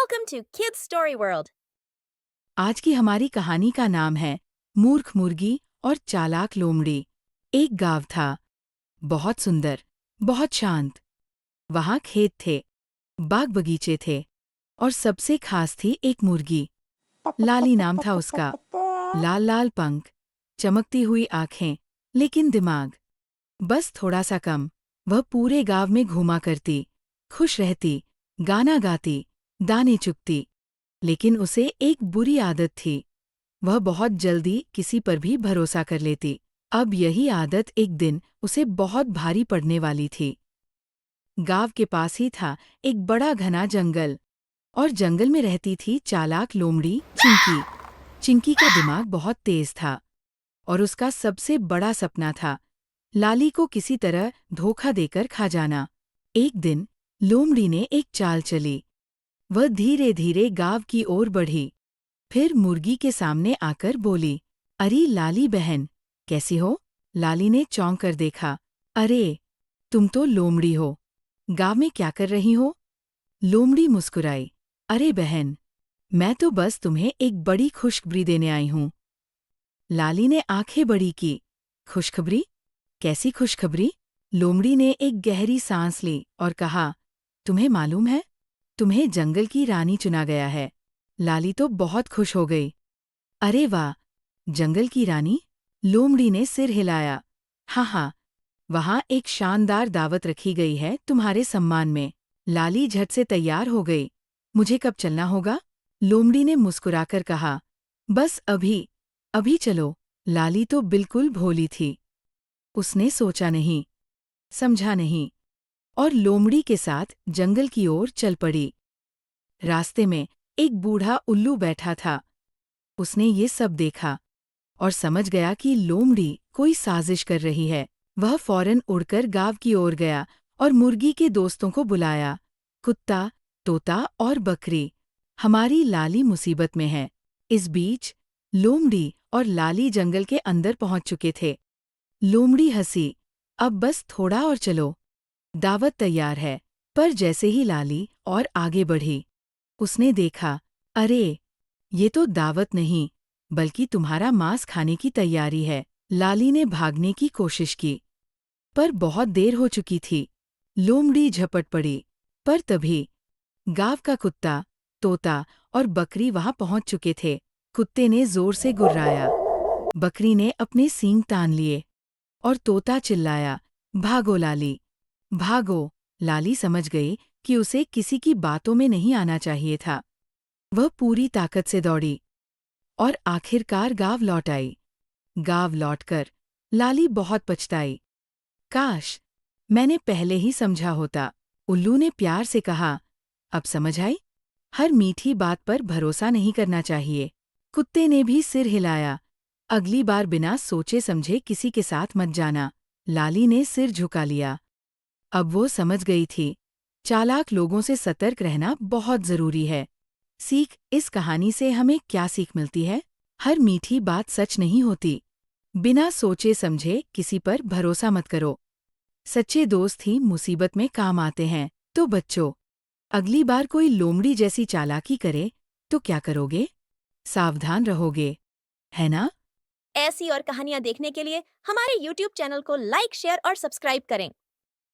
Welcome to Kids Story World. आज की हमारी कहानी का नाम है मूर्ख मुर्गी और चालाक लोमड़ी। एक गांव था, बहुत सुंदर, बहुत शांत। वहां खेत थे, बाग बगीचे थे और सबसे खास थी एक मुर्गी। लाली नाम था उसका। लाल लाल पंख, चमकती हुई आंखें, लेकिन दिमाग बस थोड़ा सा कम। वह पूरे गांव में घूमा करती, खुश रहती, गाना गाती, दाने चुगती। लेकिन उसे एक बुरी आदत थी, वह बहुत जल्दी किसी पर भी भरोसा कर लेती। अब यही आदत एक दिन उसे बहुत भारी पड़ने वाली थी। गांव के पास ही था एक बड़ा घना जंगल, और जंगल में रहती थी चालाक लोमड़ी चिंकी। चिंकी का दिमाग बहुत तेज था, और उसका सबसे बड़ा सपना था लाली को किसी तरह धोखा देकर खा जाना। एक दिन लोमड़ी ने एक चाल चली। वह धीरे धीरे गांव की ओर बढ़ी, फिर मुर्गी के सामने आकर बोली, अरे लाली बहन, कैसी हो? लाली ने चौंक कर देखा। अरे, तुम तो लोमड़ी हो, गांव में क्या कर रही हो? लोमड़ी मुस्कुराई, अरे बहन, मैं तो बस तुम्हें एक बड़ी खुशखबरी देने आई हूं। लाली ने आंखें बड़ी की, खुशखबरी? कैसी खुशखबरी? लोमड़ी ने एक गहरी सांस ली और कहा, तुम्हें मालूम है, तुम्हें जंगल की रानी चुना गया है। लाली तो बहुत खुश हो गई। अरे वाह, जंगल की रानी? लोमड़ी ने सिर हिलाया। हाँ हाँ, वहाँ एक शानदार दावत रखी गई है तुम्हारे सम्मान में। लाली झट से तैयार हो गई। मुझे कब चलना होगा? लोमड़ी ने मुस्कुराकर कहा, बस अभी, अभी चलो। लाली तो बिल्कुल भोली थी। उसने सोचा नहीं, समझा नहीं, और लोमड़ी के साथ जंगल की ओर चल पड़ी। रास्ते में एक बूढ़ा उल्लू बैठा था। उसने ये सब देखा और समझ गया कि लोमड़ी कोई साजिश कर रही है। वह फौरन उड़कर गांव की ओर गया और मुर्गी के दोस्तों को बुलाया। कुत्ता, तोता और बकरी, हमारी लाली मुसीबत में है। इस बीच लोमड़ी और लाली जंगल के अंदर पहुंच चुके थे। लोमड़ी हंसी, अब बस थोड़ा और चलो, दावत तैयार है। पर जैसे ही लाली और आगे बढ़ी, उसने देखा, अरे, ये तो दावत नहीं, बल्कि तुम्हारा मांस खाने की तैयारी है। लाली ने भागने की कोशिश की, पर बहुत देर हो चुकी थी। लोमड़ी झपट पड़ी, पर तभी गांव का कुत्ता, तोता और बकरी वहां पहुंच चुके थे। कुत्ते ने जोर से गुर्राया, बकरी ने अपने सींग तान लिए, और तोता चिल्लाया, भागो लाली, भागो। लाली समझ गई कि उसे किसी की बातों में नहीं आना चाहिए था। वह पूरी ताकत से दौड़ी और आखिरकार गांव लौट आई। गांव लौटकर लाली बहुत पछताई। काश, मैंने पहले ही समझा होता। उल्लू ने प्यार से कहा, अब समझ आई? हर मीठी बात पर भरोसा नहीं करना चाहिए। कुत्ते ने भी सिर हिलाया, अगली बार बिना सोचे समझे किसी के साथ मत जाना। लाली ने सिर झुका लिया। अब वो समझ गई थी, चालाक लोगों से सतर्क रहना बहुत जरूरी है। सीख, इस कहानी से हमें क्या सीख मिलती है? हर मीठी बात सच नहीं होती। बिना सोचे समझे किसी पर भरोसा मत करो। सच्चे दोस्त ही मुसीबत में काम आते हैं। तो बच्चों, अगली बार कोई लोमड़ी जैसी चालाकी करे तो क्या करोगे? सावधान रहोगे, है ना? ऐसी और कहानियां देखने के लिए हमारे YouTube चैनल को लाइक, शेयर और सब्सक्राइब करें।